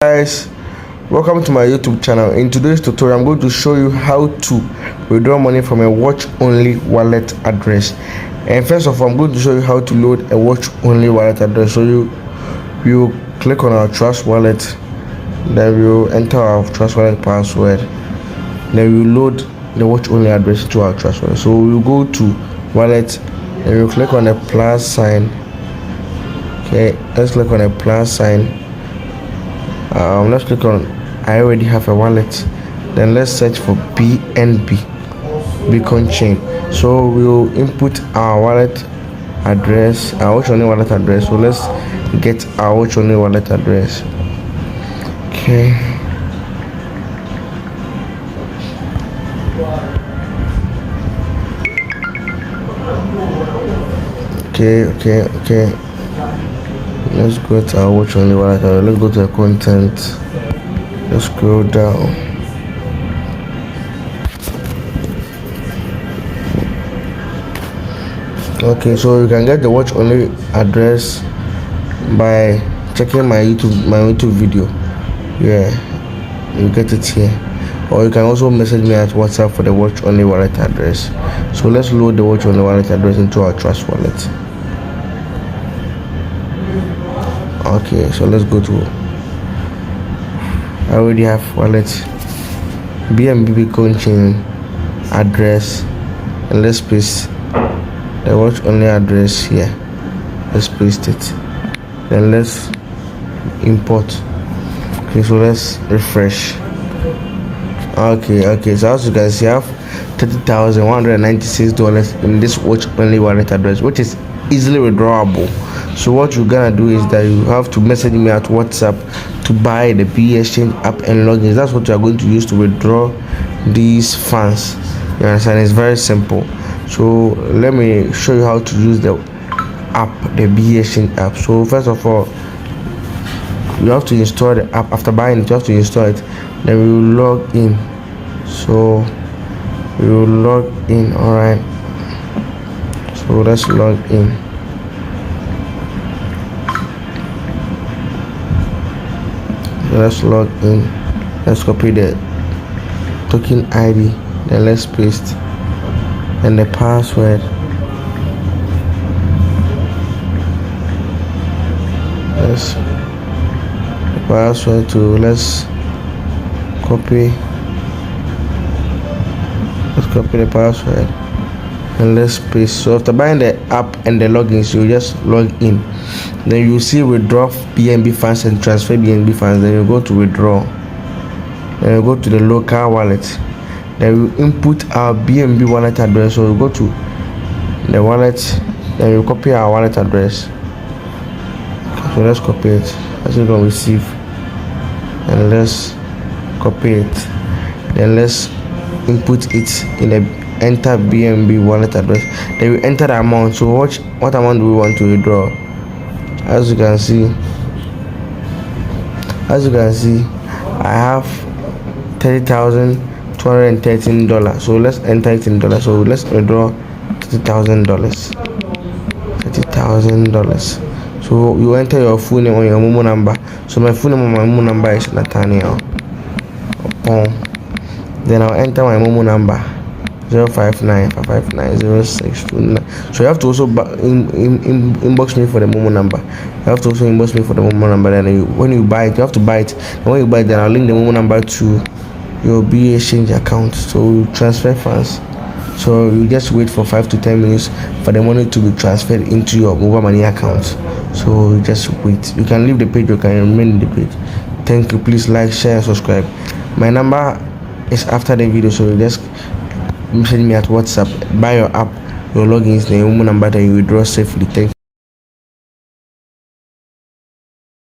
Guys, welcome to my YouTube channel. In today's tutorial I'm going to show you how to withdraw money from a watch only wallet address. And first of all, I'm going to show you how to load a watch only wallet address. So you click on our Trust Wallet, then you enter our Trust Wallet password, then you load the watch only address to our Trust Wallet. So you go to wallet and you click on the plus sign. Okay, let's click on a plus sign. Let's click on I already have a wallet. Then let's search for BNB, Beacon Chain. So we'll input our wallet address, our watch only wallet address. So let's get our watch only wallet address. Okay. Okay. Let's go to our watch only wallet. Let's go to the content. Let's scroll down. Okay, so you can get the watch only address by checking my YouTube video. Yeah, you get it here. Or you can also message me at WhatsApp for the watch only wallet address. So let's load the watch only wallet address into our Trust Wallet. Okay, so let's go to I already have wallet BNB Beacon Chain address, and let's paste the watch only address here. Let's paste it, then let's import. Okay, so let's refresh. Okay, so as you can see, I have $30,196 in this watch only wallet address, which is easily withdrawable. So what you're gonna do is that you have to message me at WhatsApp to buy the BExchange app and logins. That's what you are going to use to withdraw these funds. You understand? It's very simple. So let me show you how to use the app, the BExchange app. So first of all, you have to install the app. After buying it, you have to install it. Then we will log in. So we will log in. All right. So let's log in. Let's log in. Let's copy the token ID, then let's paste, and the password. Let's the password to let's copy the password and let's paste. So after buying the app and the logins, you just log in. Then you see withdraw BNB funds and transfer BNB funds. Then you go to withdraw. Then you go to the local wallet. Then you input our BNB wallet address. So you go to the wallet. Then you copy our wallet address. So let's copy it. As you can receive. And let's copy it. Then let's input it in the enter BNB wallet address. Then you enter the amount. So what amount do we want to withdraw? As you can see, I have $30,213. So let's enter it in dollars. So let's withdraw $30,000. So you enter your full name on your Momo number. So my full name on my Momo number is Nathaniel. Then I'll enter my Momo number 059559069. So you have to also inbox me for the Momo number. Then when you buy it, you have to buy it. And when you buy it, then I'll link the Momo number to your BExchange account. So you transfer funds. So you just wait for 5 to 10 minutes for the money to be transferred into your mobile money account. So you just wait. You can leave the page, you can remain in the page. Thank you. Please like, share, and subscribe. My number is after the video, so you just message me at WhatsApp, buy your app, your logins, the Momo number, that you withdraw safely. Thank you.